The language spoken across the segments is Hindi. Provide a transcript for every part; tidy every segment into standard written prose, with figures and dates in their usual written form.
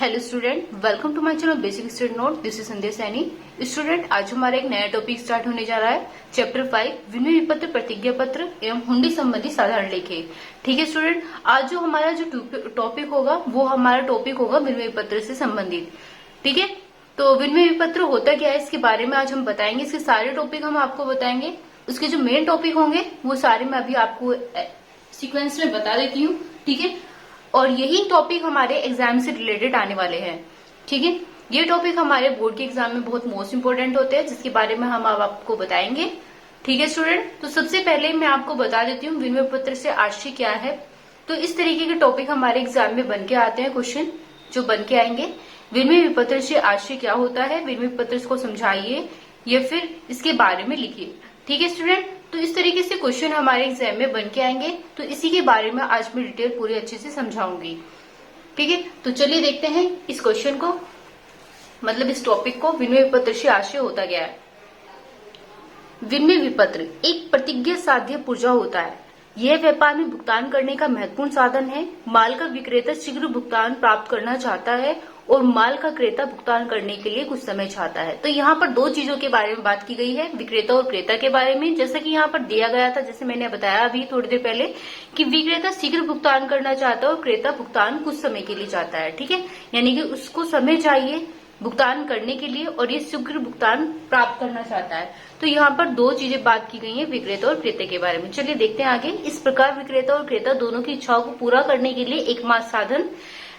Hello student, welcome to my channel basic study note. This is Sandhya Saini. Student, आज हमारा एक नया टॉपिक स्टार्ट होने जा रहा है। चैप्टर 5 विनिमय विपत्र, प्रतिज्ञा पत्र एवं हुंडी संबंधी साधारण लेखे। ठीक है स्टूडेंट, आज जो हमारा जो टॉपिक होगा वो हमारा टॉपिक होगा विनिमय विपत्र से संबंधित। ठीक है, तो विनिमय विपत्र होता क्या है इसके बारे में आज हम बताएंगे। इसके सारे टॉपिक हम आपको बताएंगे। उसके जो मेन टॉपिक होंगे वो सारे मैं अभी आपको सीक्वेंस में बता देती हूँ। ठीक है, और यही टॉपिक हमारे एग्जाम से रिलेटेड आने वाले हैं। ठीक है, ये टॉपिक हमारे बोर्ड के एग्जाम में बहुत मोस्ट इंपोर्टेंट होते हैं, जिसके बारे में हम अब आपको बताएंगे। ठीक है स्टूडेंट, तो सबसे पहले मैं आपको बता देती हूँ विनिमय पत्र से आशय क्या है। तो इस तरीके के टॉपिक हमारे एग्जाम में बन के आते हैं, क्वेश्चन जो बन के आएंगे। विनिमय पत्र से आशय क्या होता है, विनिमय पत्र को समझाइए या फिर इसके बारे में लिखिए। ठीक है स्टूडेंट, तो इस तरीके से क्वेश्चन हमारे एग्जाम में बन के आएंगे। तो इसी के बारे में आज मैं डिटेल पूरी अच्छे से समझाऊंगी। ठीक है, तो चलिए देखते हैं इस क्वेश्चन को, मतलब इस टॉपिक को। विनिमय विपत्र से आशय होता क्या है। विनिमय विपत्र एक प्रतिज्ञा साध्य पुर्जा होता है। यह व्यापार में भुगतान करने का महत्वपूर्ण साधन है। माल का विक्रेता शीघ्र भुगतान प्राप्त करना चाहता है और माल का क्रेता भुगतान करने के लिए कुछ समय चाहता है। तो यहाँ पर दो चीजों के बारे में बात की गई है, विक्रेता और क्रेता के बारे में। जैसा कि यहाँ पर दिया गया था, जैसे मैंने बताया अभी थोड़ी देर पहले, कि विक्रेता शीघ्र भुगतान करना चाहता है और क्रेता भुगतान कुछ समय के लिए चाहता है। ठीक है, यानी कि उसको समय चाहिए भुगतान करने के लिए और ये शीघ्र भुगतान प्राप्त करना चाहता है। तो यहाँ पर दो चीजें बात की गई है विक्रेता और क्रेता के बारे में। चलिए देखते हैं आगे। इस प्रकार विक्रेता और क्रेता दोनों की इच्छाओं को पूरा करने के लिए एकमात्र साधन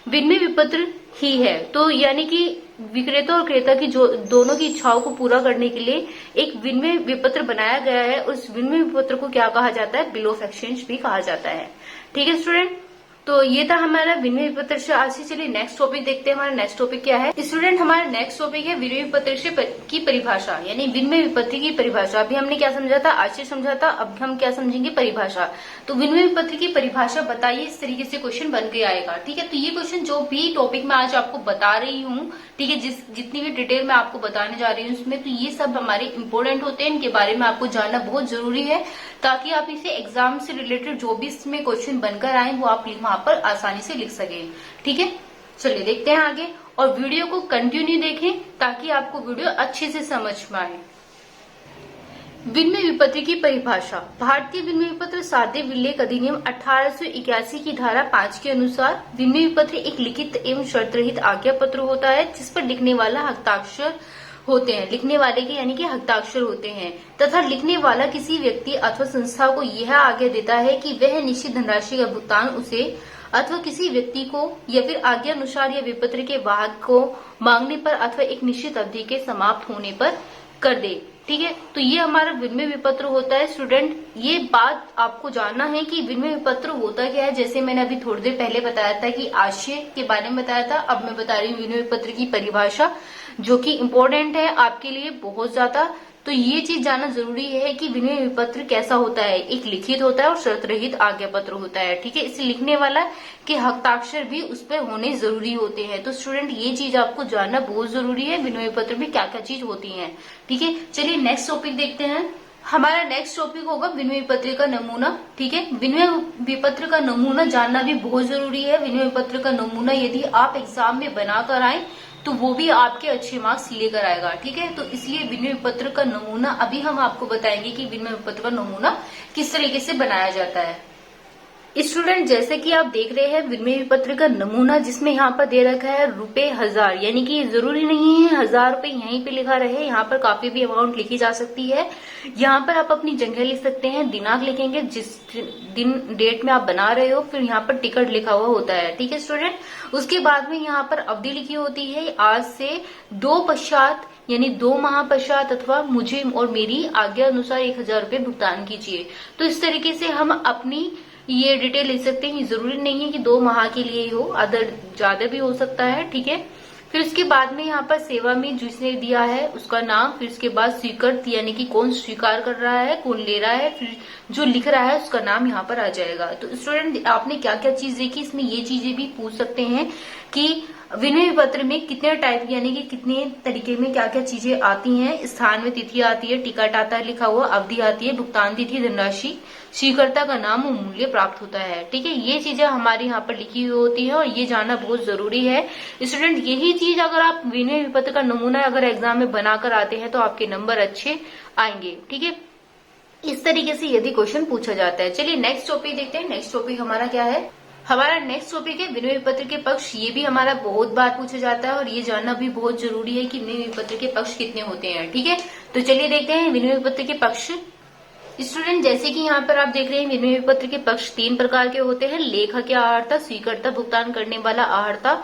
विनिमय विपत्र ही है। तो यानी कि विक्रेता और क्रेता की जो दोनों की इच्छाओं को पूरा करने के लिए एक विनिमय विपत्र बनाया गया है। उस विनिमय विपत्र को क्या कहा जाता है, बिल ऑफ एक्सचेंज भी कहा जाता है। ठीक है स्टूडेंट, तो ये था हमारा विनिमय विपत्र से आशय। चलिए नेक्स्ट टॉपिक देखते हैं। हमारा नेक्स्ट टॉपिक क्या है स्टूडेंट, हमारा नेक्स्ट टॉपिक है विनिमय विपत्र से की परिभाषा, यानी विनिमय विपत्र की परिभाषा। अभी हमने क्या समझा था, आशय समझा था। अब हम क्या समझेंगे, परिभाषा। तो विनिमय विपत्र की परिभाषा बताइए, इस तरीके से क्वेश्चन बन के आएगा। ठीक है, तो ये क्वेश्चन जो भी टॉपिक मैं आज आपको बता रही हूँ, ठीक है, जितनी भी डिटेल मैं आपको बताने जा रही हूँ उसमें, तो ये सब हमारे इंपॉर्टेंट होते हैं। इनके बारे में आपको जानना बहुत जरूरी है, ताकि आप इसे एग्जाम से रिलेटेड जो भी इसमें क्वेश्चन बनकर आए वो आप वहां पर आसानी से लिख सके। ठीक है, चलिए देखते हैं आगे, और वीडियो को कंटिन्यू देखें ताकि आपको वीडियो अच्छे से समझ में आए। विनिमय विपत्र की परिभाषा। भारतीय विनिमय विपत्र साध्य विलेख अधिनियम 1881 की धारा 5 के अनुसार विनिमय विपत्र एक लिखित एवं शर्त रहित आज्ञा पत्र होता है, जिस पर लिखने वाला हस्ताक्षर होते हैं, लिखने वाले के यानी कि हस्ताक्षर होते हैं, तथा लिखने वाला किसी व्यक्ति अथवा संस्था को यह आज्ञा देता है कि वह निश्चित धनराशि का भुगतान उसे अथवा किसी व्यक्ति को या फिर आज्ञा अनुसार या विपत्र के वाहक को मांगने पर अथवा एक निश्चित अवधि के समाप्त होने पर कर दे। ठीक है, तो ये हमारा विनिमय विपत्र होता है। स्टूडेंट, ये बात आपको जानना है कि विनिमय विपत्र होता क्या है। जैसे मैंने अभी थोड़ी देर पहले बताया था कि आशय के बारे में बताया था, अब मैं बता रही हूँ विनिमय विपत्र की परिभाषा, जो कि इम्पोर्टेंट है आपके लिए बहुत ज्यादा। तो ये चीज जानना जरूरी है कि विनिमय विपत्र कैसा होता है। एक लिखित होता है और शर्त रहित आज्ञा पत्र होता है। ठीक है, इसे लिखने वाला के हस्ताक्षर भी उस पर होने जरूरी होते हैं। तो स्टूडेंट, ये चीज आपको जानना बहुत जरूरी है, विनिमय पत्र में क्या क्या चीज होती है। ठीक है, चलिए नेक्स्ट टॉपिक देखते हैं। हमारा नेक्स्ट टॉपिक होगा विनिमय पत्र का नमूना। ठीक है, विनिमय विपत्र का नमूना जानना भी बहुत जरूरी है। विनिमय पत्र का नमूना यदि आप एग्जाम में बनाकर आए तो वो भी आपके अच्छे मार्क्स लेकर आएगा। ठीक है, तो इसलिए विनिमय पत्र का नमूना अभी हम आपको बताएंगे कि विनिमय पत्र का नमूना किस तरीके से बनाया जाता है। स्टूडेंट, जैसे कि आप देख रहे हैं विनिमय पत्र का नमूना, जिसमें यहाँ पर दे रखा है ₹1000, यानी कि जरूरी नहीं है 1000 रुपए यहीं पे लिखा रहे, यहाँ पर काफी भी अमाउंट लिखी जा सकती है। यहाँ पर आप अपनी जगह लिख सकते हैं, दिनांक लिखेंगे जिस दिन डेट में आप बना रहे हो, फिर यहाँ पर टिकट लिखा हुआ होता है। ठीक है स्टूडेंट, उसके बाद में यहाँ पर अवधि लिखी होती है, आज से 2 पश्चात यानी 2 माह पश्चात, अथवा मुझे और मेरी आज्ञा अनुसार 1000 रुपए भुगतान कीजिए। तो इस तरीके से हम अपनी ये डिटेल ले सकते हैं। जरूरी नहीं है कि 2 माह के लिए ही हो, अदर ज्यादा भी हो सकता है। ठीक है, फिर उसके बाद में यहाँ पर सेवा में जिसने दिया है उसका नाम, फिर उसके बाद स्वीकृत यानी कि कौन स्वीकार कर रहा है, कौन ले रहा है, फिर जो लिख रहा है उसका नाम यहाँ पर आ जाएगा। तो स्टूडेंट, आपने क्या क्या चीज देखी, इसमें ये चीजें भी पूछ सकते हैं कि विनिमय पत्र में कितने टाइप यानी कि कितने तरीके में क्या क्या चीजें आती हैं। स्थान में तिथि आती है, टिकट आता है लिखा हुआ, अवधि आती है, भुगतान तिथि, धनराशि, स्वीकर्ता का नाम और मूल्य प्राप्त होता है। ठीक है, ये चीजें हमारे यहाँ पर लिखी हुई होती है और ये जानना बहुत जरूरी है स्टूडेंट। यही चीज अगर आप विनय विपत्र का नमूना अगर एग्जाम में बनाकर आते हैं तो आपके नंबर अच्छे आएंगे। ठीक है, इस तरीके से यदि क्वेश्चन पूछा जाता है। चलिए नेक्स्ट टॉपिक देखते हैं। नेक्स्ट टॉपिक हमारा क्या है? हमारा नेक्स्ट टॉपिक है विनय विपत्र के पक्ष। ये भी हमारा बहुत बार पूछा जाता है और ये जानना भी बहुत जरूरी है कि विनय विपत्र के पक्ष कितने होते हैं। ठीक है, तो चलिए देखते हैं विनय विपत्र के पक्ष। स्टूडेंट जैसे कि यहाँ पर आप देख रहे हैं विनय विपत्र के पक्ष 3 प्रकार के होते हैं। लेखक या आहर्ता, स्वीकर्ता भुगतान करने वाला आहर्ता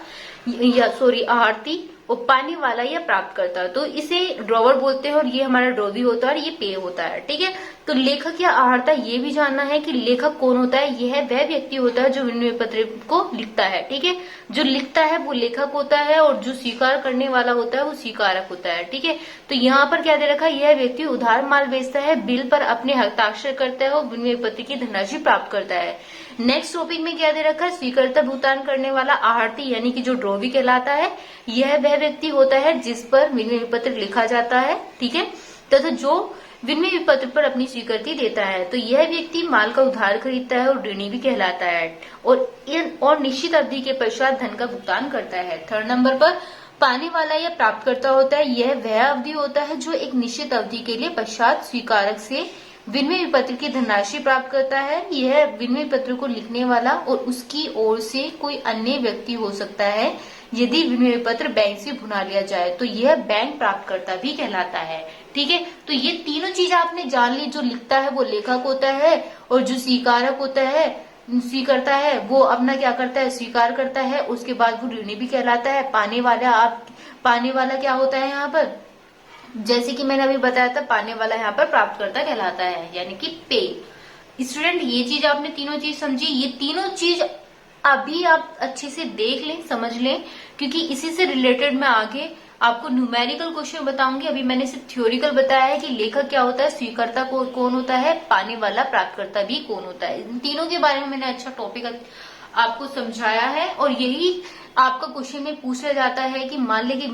आहार्थी, और पाने वाला या प्राप्तकर्ता। तो इसे ड्रॉवर बोलते हैं और ये हमारा ड्रॉवी होता है और ये पे होता है। ठीक है, तो लेखक या आहर्ता ये भी जानना है कि लेखक कौन होता है। यह वह व्यक्ति होता है जो विनय पत्र को लिखता है। ठीक है, जो लिखता है वो लेखक होता है और जो स्वीकार करने वाला होता है वो स्वीकारक होता है। ठीक है, तो यहाँ पर क्या दे रखा है? यह व्यक्ति उधार माल बेचता है, बिल पर अपने हस्ताक्षर करता है और विनय पत्र की धनराशि प्राप्त करता है। नेक्स्ट टॉपिक में क्या दे रखा है? स्वीकर्ता भुगतान करने वाला आहार्थी यानी कि जो ड्रॉवी कहलाता है, यह वह व्यक्ति होता है जिस पर विनय पत्र लिखा जाता है। ठीक है, तथा जो विनय पत्र पर अपनी स्वीकृति देता है। तो यह व्यक्ति माल का उधार खरीदता है और ऋणी भी कहलाता है और निश्चित अवधि के पश्चात धन का भुगतान करता है। थर्ड नंबर पर पाने वाला या प्राप्तकर्ता होता है। यह वह अवधि होता है जो एक निश्चित अवधि के लिए पश्चात स्वीकारक से विनय पत्र की धनराशि प्राप्त करता है। यह विनय पत्र को लिखने वाला और उसकी ओर से कोई अन्य व्यक्ति हो सकता है। यदि विनय पत्र बैंक से भुना लिया जाए तो यह बैंक प्राप्तकर्ता भी कहलाता है। ठीक है, तो ये तीनों चीज आपने जान ली। जो लिखता है वो लेखक होता है और जो स्वीकारक होता है स्वीकर्ता है वो अपना क्या करता है? स्वीकार करता है। उसके बाद वो ऋणी भी कहलाता है। पाने वाला क्या होता है यहाँ पर? जैसे कि मैंने अभी बताया था, पाने वाला यहाँ पर प्राप्तकर्ता कहलाता है यानी कि पे। स्टूडेंट ये चीज आपने तीनों चीज समझी। ये तीनों चीज अभी आप अच्छे से देख लें, समझ लें, क्योंकि इसी से रिलेटेड मैं आगे आपको न्यूमेरिकल क्वेश्चन बताऊंगी। अभी मैंने सिर्फ थ्योरिकल बताया है कि लेखक क्या होता है, स्वीकर्ता कौन होता है, पाने वाला प्राप्तकर्ता भी कौन होता है। इन तीनों के बारे में मैंने अच्छा टॉपिक आपको समझाया है और यही आपका क्वेश्चन में पूछा जाता है कि मान ले कि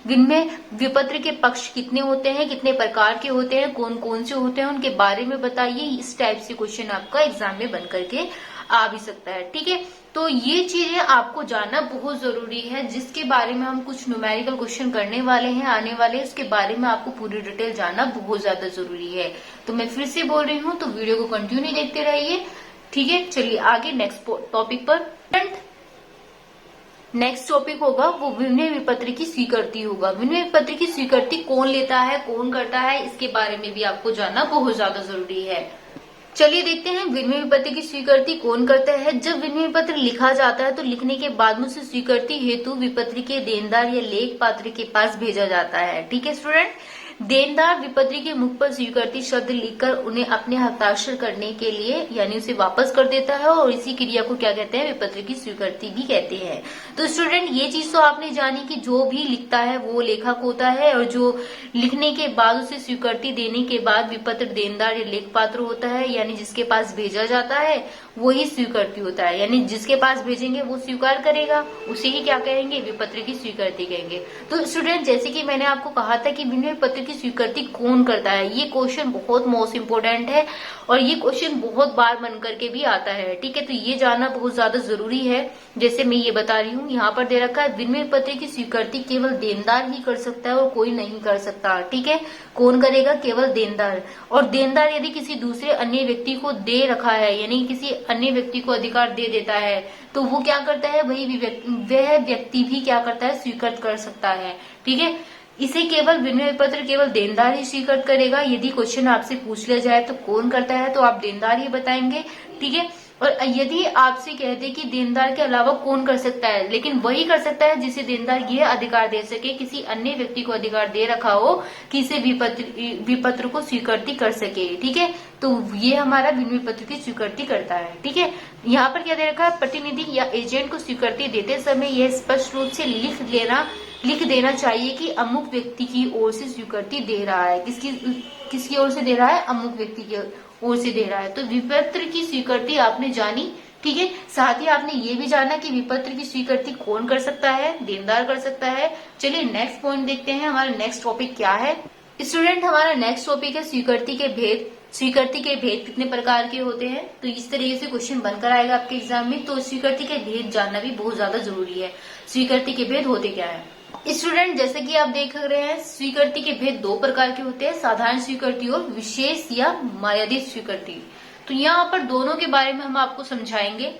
विनय विपत्र के पक्ष कितने होते हैं, कितने प्रकार के होते हैं, कौन कौन से होते हैं, उनके बारे में बताइए। इस टाइप से क्वेश्चन आपका एग्जाम में बन करके आ भी सकता है। ठीक है, तो ये चीजें आपको जानना बहुत जरूरी है, जिसके बारे में हम कुछ न्यूमेरिकल क्वेश्चन करने वाले हैं आने वाले, उसके बारे में आपको पूरी डिटेल जानना बहुत ज्यादा जरूरी है। तो मैं फिर से बोल रही हूँ, तो वीडियो को कंटिन्यू देखते रहिए। ठीक है, चलिए आगे नेक्स्ट टॉपिक पर। नेक्स्ट टॉपिक होगा वो विनय विपत्र की स्वीकृति होगा। विनय विपत्र की स्वीकृति कौन लेता है, कौन करता है, इसके बारे में भी आपको जानना बहुत ज्यादा जरूरी है। चलिए देखते हैं विनय पत्र की स्वीकृति कौन करता है। जब विनय पत्र लिखा जाता है तो लिखने के बाद में उसे स्वीकृति हेतु विपत्र के देनदार या लेख पात्र के पास भेजा जाता है। ठीक है स्टूडेंट, देनदार विपत्र के मुख पर स्वीकृति शब्द लिखकर उन्हें अपने हस्ताक्षर करने के लिए यानी उसे वापस कर देता है और इसी क्रिया को क्या कहते हैं? विपत्र की स्वीकृति भी कहते हैं। तो स्टूडेंट ये चीज तो आपने जानी कि जो भी लिखता है वो लेखक होता है और जो लिखने के बाद उसे स्वीकृति देने के बाद विपत्र देनदार या लेख पात्र होता है, यानी जिसके पास भेजा जाता है वही स्वीकृति होता है, यानी जिसके पास भेजेंगे वो स्वीकार करेगा, उसे ही क्या कहेंगे? विपत्र की स्वीकृति कहेंगे। तो स्टूडेंट जैसे कि मैंने आपको कहा था कि विनय पत्र की स्वीकृति कौन करता है, ये क्वेश्चन बहुत मोस्ट इंपोर्टेंट है और ये क्वेश्चन बहुत बार बन करके भी आता है। ठीक है, तो ये जानना बहुत ज्यादा जरूरी है। जैसे मैं ये बता रही हूँ, यहाँ पर दे रखा है विनय पत्र की स्वीकृति केवल देनदार ही कर सकता है और कोई नहीं कर सकता। ठीक है, कौन करेगा? केवल देनदार। और देनदार यदि किसी दूसरे अन्य व्यक्ति को दे रखा है यानी किसी अन्य व्यक्ति को अधिकार दे देता है तो वो क्या करता है? वह व्यक्ति भी क्या करता है? स्वीकृत कर सकता है। ठीक है, इसे केवल विनय पत्र केवल देनदार ही स्वीकृत करेगा। यदि क्वेश्चन आपसे पूछ लिया जाए तो कौन करता है तो आप देनदार ही बताएंगे। ठीक है, और यदि आपसे कह दे कि देनदार के अलावा कौन कर सकता है, लेकिन वही कर सकता है जिसे देनदार यह अधिकार दे सके, किसी अन्य व्यक्ति को अधिकार दे रखा हो कि इसे विपत्र को स्वीकृति कर सके। ठीक है, तो ये हमारा विनय पत्र की स्वीकृति करता है। ठीक है, यहाँ पर क्या दे रखा है? प्रतिनिधि या एजेंट को स्वीकृति देते समय यह स्पष्ट रूप से लिख देना चाहिए कि अमुक व्यक्ति की ओर से स्वीकृति दे रहा है। किसकी ओर से दे रहा है? अमुक व्यक्ति की ओर से दे रहा है। तो विपत्र की स्वीकृति आपने जानी। ठीक है, साथ ही आपने ये भी जाना कि विपत्र की स्वीकृति कौन कर सकता है? देनदार कर सकता है। चलिए नेक्स्ट पॉइंट देखते हैं, हमारा नेक्स्ट टॉपिक क्या है। स्टूडेंट हमारा नेक्स्ट टॉपिक है स्वीकृति के भेद। स्वीकृति के भेद कितने प्रकार के होते हैं। तो इस तरीके से क्वेश्चन बनकर आएगा आपके एग्जाम में। तो स्वीकृति के भेद जानना भी बहुत ज्यादा जरूरी है। स्वीकृति के भेद होते क्या है। स्टूडेंट जैसे कि आप देख रहे हैं, स्वीकृति के भेद दो प्रकार के होते हैं, साधारण स्वीकृति और विशेष या मर्यादित स्वीकृति। तो यहाँ पर दोनों के बारे में हम आपको समझाएंगे।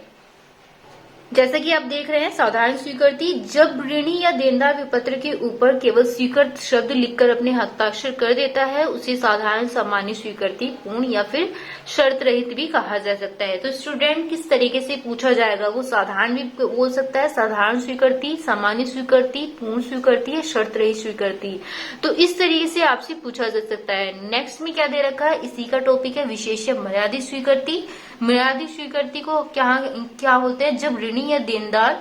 जैसा कि आप देख रहे हैं, साधारण स्वीकृति, जब ऋणी या देनदार विपत्र के ऊपर केवल स्वीकृत शब्द लिखकर अपने हस्ताक्षर कर देता है, उसे साधारण सामान्य स्वीकृति, पूर्ण या फिर शर्त रहित भी कहा जा सकता है। तो स्टूडेंट किस तरीके से पूछा जाएगा, वो साधारण भी बोल सकता है, साधारण स्वीकृति, सामान्य स्वीकृति, पूर्ण स्वीकृति या शर्त रहित स्वीकृति। तो इस तरीके से आपसे पूछा जा सकता है। नेक्स्ट में क्या दे रखा है, इसी का टॉपिक है विशेष या मर्यादित स्वीकृति। मर्यादित स्वीकृति को क्या बोलते हैं, जब ऋणी या देनदार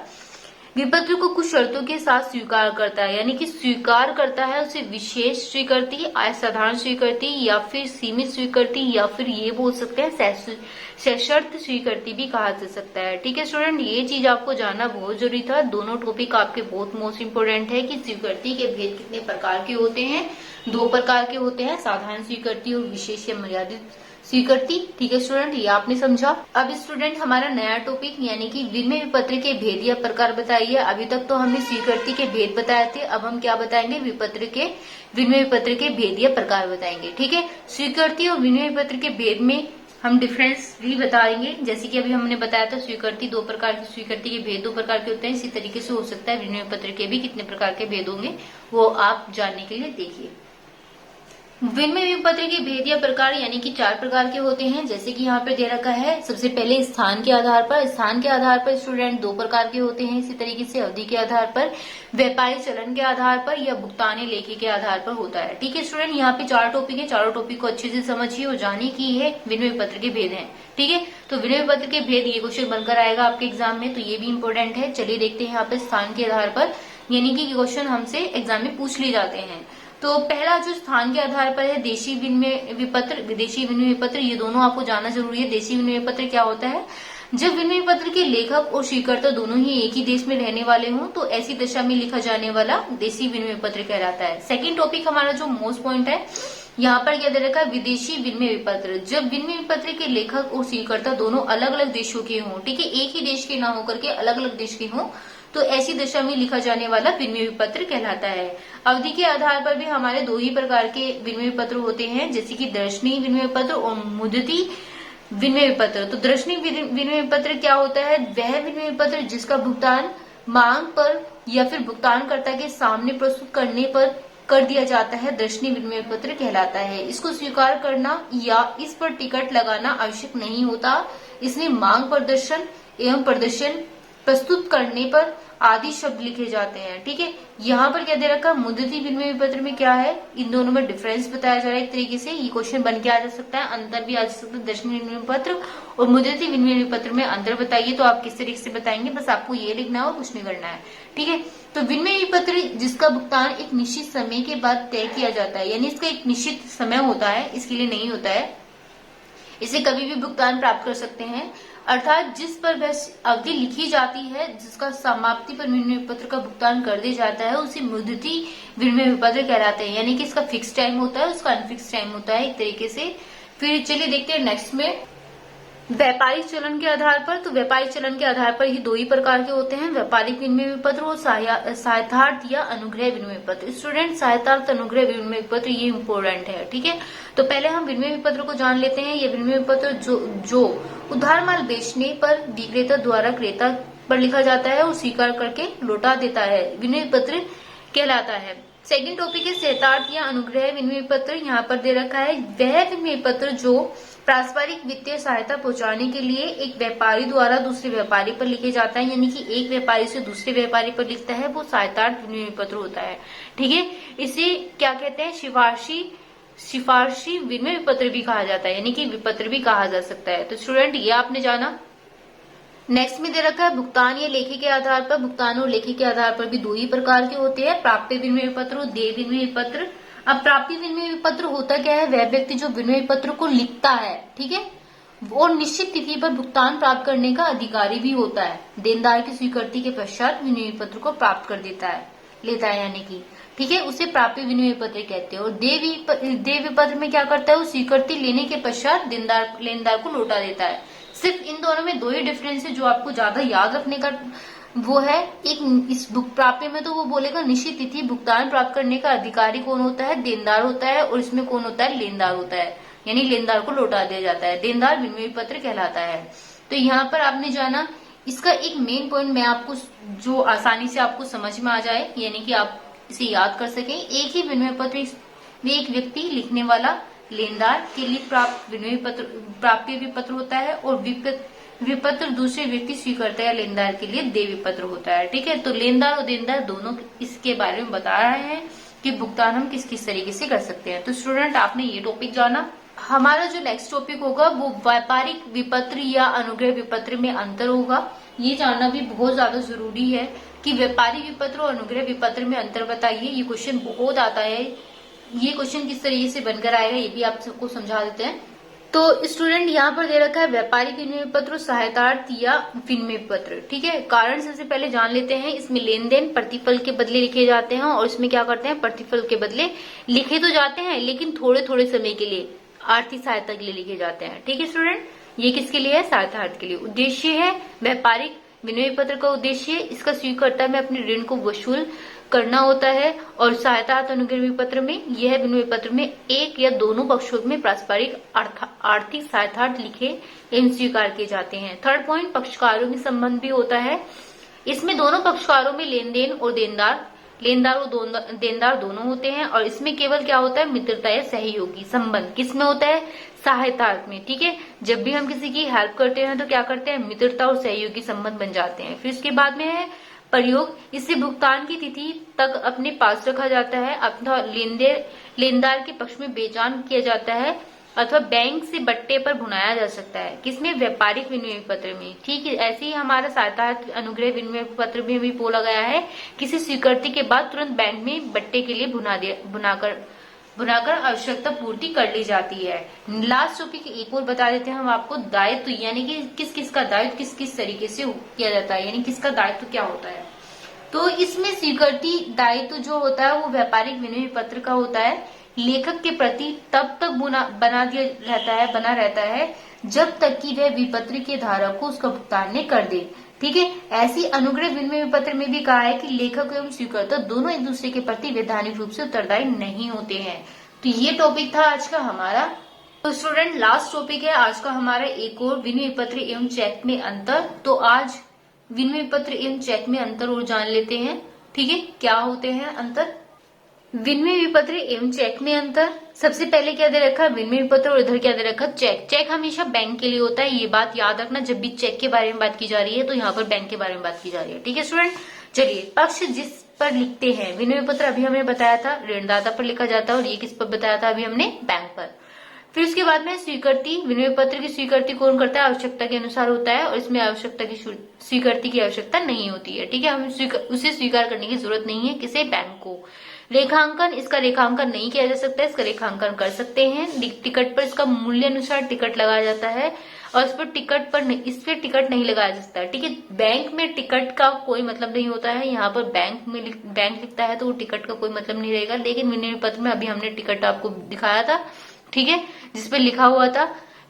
विपत्र को कुछ शर्तों के साथ स्वीकार करता है, यानी कि स्वीकार करता है, उसे विशेष स्वीकृति, असाधारण स्वीकृति या फिर सीमित स्वीकृति या फिर ये बोल सकते हैं सशर्त स्वीकृति भी कहा जा सकता है। ठीक है स्टूडेंट, ये चीज आपको जानना बहुत जरूरी था। दोनों टॉपिक आपके बहुत मोस्ट इंपोर्टेंट है कि स्वीकृति के भेद कितने प्रकार के होते हैं। दो प्रकार के होते हैं, साधारण स्वीकृति और विशेष या मर्यादित स्वीकृति। ठीक है स्टूडेंट, ये आपने समझा। अब स्टूडेंट हमारा नया टॉपिक यानी कि विनिमय विपत्र के भेद या प्रकार बताइए। अभी तक तो हमने स्वीकृति के भेद बताए थे, अब हम क्या बताएंगे, विनिमय विपत्र के भेद या प्रकार बताएंगे। ठीक है, स्वीकृति और विनिमय विपत्र के भेद में हम डिफरेंस भी बताएंगे। जैसे कि अभी हमने बताया था स्वीकृति दो प्रकार की, स्वीकृति के भेद दो प्रकार के होते हैं, इसी तरीके से हो सकता है विनिमय विपत्र के भी कितने प्रकार के भेद होंगे वो आप जानने के लिए देखिए। विनिमय विपत्र के भेद या प्रकार यानी कि चार प्रकार के होते हैं। जैसे कि यहाँ पे दे रखा है, सबसे पहले स्थान के आधार पर। स्थान के आधार पर स्टूडेंट दो प्रकार के होते हैं। इसी तरीके से अवधि के आधार पर, व्यापारिक चलन के आधार पर या भुगतान लेखी के आधार पर होता है। ठीक है स्टूडेंट, यहाँ पे चार टॉपिक है, चारों टॉपिक को अच्छे से समझिए और जानिए कि ये विनिमय विपत्र के भेद हैं। ठीक है, तो विनिमय विपत्र के भेद ये क्वेश्चन बनकर आएगा आपके एग्जाम में, तो ये भी इंपोर्टेंट है। चलिए देखते हैं यहाँ पे स्थान के आधार पर, यानी कि क्वेश्चन हमसे एग्जाम में पूछ लिए जाते हैं। तो पहला जो स्थान के आधार पर है, देशी विनिमय विपत्र, विदेशी विनिमय विपत्र, ये दोनों आपको जानना जरूरी है। देशी विनिमय विपत्र क्या होता है, जब विनिमय पत्र के लेखक और स्वीकर्ता दोनों ही एक ही देश में रहने वाले हों तो ऐसी दशा में लिखा जाने वाला देशी विनिमय पत्र कहलाता है। सेकंड टॉपिक हमारा जो मोस्ट पॉइंट है, यहाँ पर क्या दे रखा है, विदेशी विनिमय पत्र, जब विनिमय पत्र के लेखक और स्वीकर्ता दोनों अलग अलग देशों के हों, ठीक है, एक ही देश के ना होकर के अलग अलग देश के हों, तो ऐसी दशा में लिखा जाने वाला विनिमय पत्र कहलाता है। अवधि के आधार पर भी हमारे दो ही प्रकार के विनिमय पत्र होते हैं, जैसे कि दर्शनीय विनिमय पत्र और मुद्दती विनिमय पत्र। तो दर्शनीय विनिमय पत्र क्या होता है, वह विनिमय पत्र जिसका भुगतान मांग पर या फिर भुगतानकर्ता के सामने प्रस्तुत करने पर कर दिया जाता है, दर्शनीय विनिमय पत्र कहलाता है। इसको स्वीकार करना या इस पर टिकट लगाना आवश्यक नहीं होता, इसमें मांग प्रदर्शन एवं प्रदर्शन प्रस्तुत करने पर आदि शब्द लिखे जाते हैं। ठीक है, यहाँ पर क्या दे रखा, मुद्दती विनिमय पत्र में क्या है, इन दोनों में डिफरेंस बताया जा रहा है। एक तरीके से ये क्वेश्चन बन के आ जा सकता है, अंतर भी आ जा सकता है। दर्शनीय विनिमय पत्र और मुद्दती विनिमय पत्र में अंतर बताइए, तो आप किस तरीके से बताएंगे, बस आपको ये लिखना है, कुछ नहीं करना है। ठीक है, तो विनिमय पत्र जिसका भुगतान एक निश्चित समय के बाद तय किया जाता है, यानी इसका एक निश्चित समय होता है, इसके लिए नहीं होता है, इसे कभी भी भुगतान प्राप्त कर सकते हैं, अर्थात जिस पर वह अवधि लिखी जाती है, जिसका समाप्ति पर विनिमय पत्र का भुगतान कर दिया जाता है, उसे मुद्दती विनिमय पत्र कहलाते हैं। यानी कि इसका फिक्स टाइम होता है, उसका अनफिक्स टाइम होता है एक तरीके से। फिर चलिए देखते हैं नेक्स्ट में, व्यापारिक चलन के आधार पर। तो व्यापारिक चलन के आधार पर ही दो ही प्रकार के होते हैं, व्यापारिक विनिमय पत्र और सहायतार्थ या अनुग्रह विनिमय पत्र। स्टूडेंट, सहायतार्थ अनुग्रह विनिमय पत्र ये इंपोर्टेंट है। ठीक है, तो पहले हम विनिमय पत्र को जान लेते हैं। ये विनिमय पत्र जो उधार माल बेचने पर विक्रेता द्वारा क्रेता पर लिखा जाता है और स्वीकार करके लौटा देता है, विनिमय पत्र कहलाता है। सेकंड टॉपिक है सहायतार्थ या अनुग्रह विनिमय पत्र। यहाँ पर दे रखा है, वह विनिमय पत्र जो पारस्परिक वित्तीय सहायता पहुंचाने के लिए एक व्यापारी द्वारा दूसरे व्यापारी पर लिखे जाता है, यानी कि एक व्यापारी से दूसरे व्यापारी पर लिखता है, वो सहायतार्थ विनिमय पत्र होता है। ठीक है, इसे क्या कहते हैं, सिफारशी विनिमय पत्र भी कहा जाता है, यानी कि विपत्र भी कहा जा सकता है। तो स्टूडेंट, ये आपने जाना। नेक्स्ट में दे रखा है भुगतान या लेखी के आधार पर। भुगतान और लेखी के आधार पर भी दो ही प्रकार के होते हैं, प्राप्य विनिमय पत्र और देय विनिमय पत्र। अब प्राप्य विनिमय पत्र होता क्या है, वह व्यक्ति जो विनिमय पत्र को लिखता है, ठीक है, और निश्चित तिथि पर भुगतान प्राप्त करने का अधिकारी भी होता है, देनदार की स्वीकृति के पश्चात विनिमय पत्र को प्राप्त कर देता है। लेता है, यानी कि ठीक है, उसे प्राप्य विनिमय पत्र कहते हैं। और देय विपत्र में क्या करता है, वो स्वीकृति लेने के पश्चात लेनदार को लौटा देता है। सिर्फ इन दोनों में दो ही डिफरेंस है जो आपको ज्यादा याद रखने का वो है। एक इस प्राप्य में तो वो बोलेगा निश्चित तिथि भुगतान प्राप्त करने का अधिकारी कौन होता है, देनदार होता है, और इसमें कौन होता है, लेनदार होता है, यानी लेनदार को लौटा दिया जाता है। देनदार विनिमय पत्र कहलाता है। तो यहाँ पर आपने जाना इसका एक मेन पॉइंट मैं आपको जो आसानी से आपको समझ में आ जाए, यानी कि आप इसे याद कर सके। एक ही विनिमय पत्र में एक व्यक्ति लिखने वाला लेनदार के लिए प्राप्य विपत्र होता है, और विपत्र दूसरे व्यक्ति स्वीकर्ता या लेनदार के लिए देय विपत्र होता है। ठीक है, तो लेनदार और देनदार दोनों इसके बारे में बता रहे हैं कि भुगतान हम किस किस तरीके से कर सकते हैं। तो स्टूडेंट आपने ये टॉपिक जाना। हमारा जो नेक्स्ट टॉपिक होगा वो व्यापारिक विपत्र या अनुग्रह विपत्र में अंतर होगा। ये जानना भी बहुत ज्यादा जरूरी है कि व्यापारिक विपत्र और अनुग्रह विपत्र में अंतर बताइए। ये क्वेश्चन बहुत आता है, ये क्वेश्चन किस तरीके से बनकर आएगा ये भी आप सबको समझा देते हैं। तो स्टूडेंट यहाँ पर दे रखा है व्यापारिक विनिमय पत्र, सहायतार्थ या विनिमय पत्र। ठीक है, कारण सबसे पहले जान लेते हैं। इसमें लेन देन प्रतिफल के बदले लिखे जाते हैं, और इसमें क्या करते हैं, प्रतिफल के बदले लिखे तो जाते हैं लेकिन थोड़े थोड़े समय के लिए, आर्थिक सहायता के लिए लिखे जाते हैं। ठीक है स्टूडेंट, ये किसके लिए है, सहायतार्थ के लिए। उद्देश्य है व्यापारिक विनिमय पत्र का उद्देश्य इसका स्वीकर्ता में अपने ऋण को वसूल करना होता है, और सहायतार्थ अनुग्रह विपत्र में यह विनिमय पत्र में एक या दोनों पक्षों में पारस्परिक आर्थिक सहायतार्थ लिखे एवं स्वीकार किए जाते हैं। थर्ड पॉइंट, पक्षकारों में संबंध भी होता है। इसमें दोनों पक्षकारों में लेन देन और लेनदार और देनदार दोनों होते हैं, और इसमें केवल क्या होता है, मित्रता या सहयोगी संबंध किसमें होता है, सहायतार्थ में। ठीक है, जब भी हम किसी की हेल्प करते हैं तो क्या करते हैं, मित्रता और सहयोगी संबंध बन जाते हैं। फिर इसके बाद में है प्रयोग, इससे भुगतान की तिथि तक अपने पास रखा जाता है अथवा लेनदार के पक्ष में बेचान किया जाता है, अथवा बैंक से बट्टे पर भुनाया जा सकता है। किसमें, व्यापारिक विनिमय पत्र में। ठीक है, ऐसे ही हमारा सहायतार्थ अनुग्रह विनिमय पत्र में भी बोला गया है किसी स्वीकृति के बाद तुरंत बैंक में बट्टे के लिए भुनाकर आवश्यकता पूर्ति कर ली जाती है। लास्ट टॉपिक एक और बता देते हैं हम आपको, दायित्व, यानी कि किस किस का दायित्व किस किस तरीके से किया जाता है, यानी किसका दायित्व क्या होता है। तो इसमें स्वीकृति दायित्व जो होता है वो व्यापारिक विनिमय पत्र का होता है। लेखक के प्रति तब तक बना रहता है जब तक कि वह विपत्र के धारक को उसका भुगतान न कर दे। ठीक है, ऐसी अनुग्रह विनिमय पत्र में भी कहा है कि लेखक एवं स्वीकर्ता दोनों एक दूसरे के प्रति वैधानिक रूप से उत्तरदायी नहीं होते हैं। तो ये टॉपिक था आज का हमारा। तो स्टूडेंट लास्ट टॉपिक है आज का हमारा एक और, विनिमय पत्र एवं चेक में अंतर। तो आज विनिमय पत्र एवं चेक में अंतर और जान लेते हैं। ठीक है, क्या होते हैं अंतर, विनिमय पत्र एवं चेक में अंतर। सबसे पहले क्या दे रखा है, विनिमय पत्र, और इधर क्या दे रखा है, चेक। चेक हमेशा बैंक के लिए होता है, ये बात याद रखना। जब भी चेक के बारे में बात की जा रही है तो यहाँ पर बैंक के बारे में बात की जा रही है। ठीक है स्टूडेंट, चलिए पक्ष जिस पर लिखते हैं, विनिमय पत्र अभी हमने बताया था ऋणदाता पर लिखा जाता है, और ये किस पर बताया था अभी हमने, बैंक पर। फिर उसके बाद में स्वीकृति, विनिमय पत्र की स्वीकृति कौन करता है, आवश्यकता के अनुसार होता है, और इसमें आवश्यकता की स्वीकृति की आवश्यकता नहीं होती है। ठीक है, हमें उसे स्वीकार करने की जरूरत नहीं है, किसे, बैंक को। रेखांकन, इसका रेखांकन नहीं किया जा सकता है, इसका रेखांकन कर सकते हैं। टिकट पर इसका मूल्य अनुसार टिकट लगाया जाता है, और इस पे टिकट नहीं लगाया जा सकता। ठीक है, बैंक में टिकट का कोई मतलब नहीं होता है। यहाँ पर बैंक लिखता है तो वो टिकट का कोई मतलब नहीं रहेगा, लेकिन विनिमय पत्र में अभी हमने टिकट आपको दिखाया था। ठीक है, जिसपे लिखा हुआ था।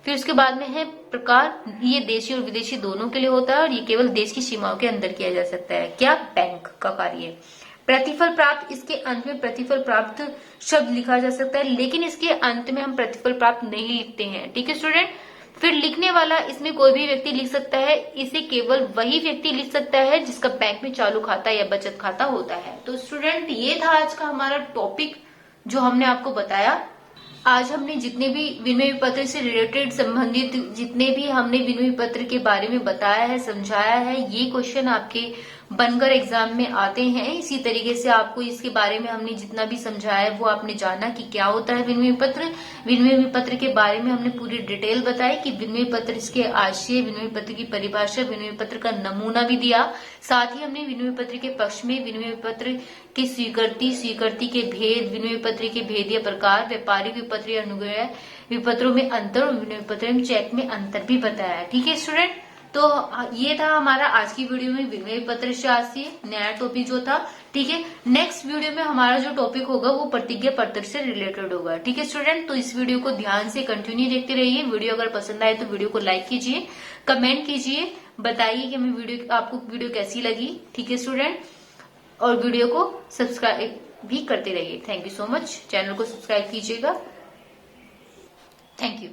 फिर उसके बाद में है प्रकार, ये देशी और विदेशी दोनों के लिए होता है, और ये केवल देश की सीमाओं के अंदर किया जा सकता है। क्या, बैंक का कार्य। प्रतिफल प्राप्त, इसके अंत में प्रतिफल प्राप्त शब्द लिखा जा सकता है, लेकिन इसके अंत में हम प्रतिफल प्राप्त नहीं लिखते हैं। ठीक है स्टूडेंट, फिर लिखने वाला, इसमें कोई भी व्यक्ति लिख सकता है, इसे केवल वही व्यक्ति लिख सकता है जिसका बैंक में चालू खाता या बचत खाता होता है। तो स्टूडेंट ये था आज का हमारा टॉपिक जो हमने आपको बताया। आज हमने जितने भी विनिमय पत्र से रिलेटेड संबंधित जितने भी हमने विनिमय पत्र के बारे में बताया है, समझाया है, ये क्वेश्चन आपके बनकर एग्जाम में आते हैं। इसी तरीके से आपको इसके बारे में हमने जितना भी समझाया है वो आपने जाना कि क्या होता है विनिमय पत्र। विनिमय पत्र के बारे में हमने पूरी डिटेल बताई कि विनिमय पत्र, इसके आशय, विनिमय पत्र की परिभाषा, विनिमय पत्र का नमूना भी दिया। साथ ही हमने विनिमय पत्र के पक्ष में विनिमय पत्र की स्वीकृति के भेद, विनिमय पत्र के भेदीय प्रकार, व्यापारिक विपत्र, अनुग्रह विपत्रों में अंतर, और विनिमय पत्र एवं चेक में अंतर भी बताया। ठीक है स्टूडेंट, तो ये था हमारा आज की वीडियो में विनिमय पत्र शास्त्री नया टॉपिक जो था। ठीक है, नेक्स्ट वीडियो में हमारा जो टॉपिक होगा वो प्रतिज्ञा पत्र से रिलेटेड होगा। ठीक है स्टूडेंट, तो इस वीडियो को ध्यान से कंटिन्यू देखते रहिए। वीडियो अगर पसंद आए तो वीडियो को लाइक कीजिए, कमेंट कीजिए, बताइए कि हमें वीडियो आपको वीडियो कैसी लगी। ठीक है स्टूडेंट, और वीडियो को सब्सक्राइब भी करते रहिए। Thank you so much, channel को सब्सक्राइब कीजिएगा। Thank you.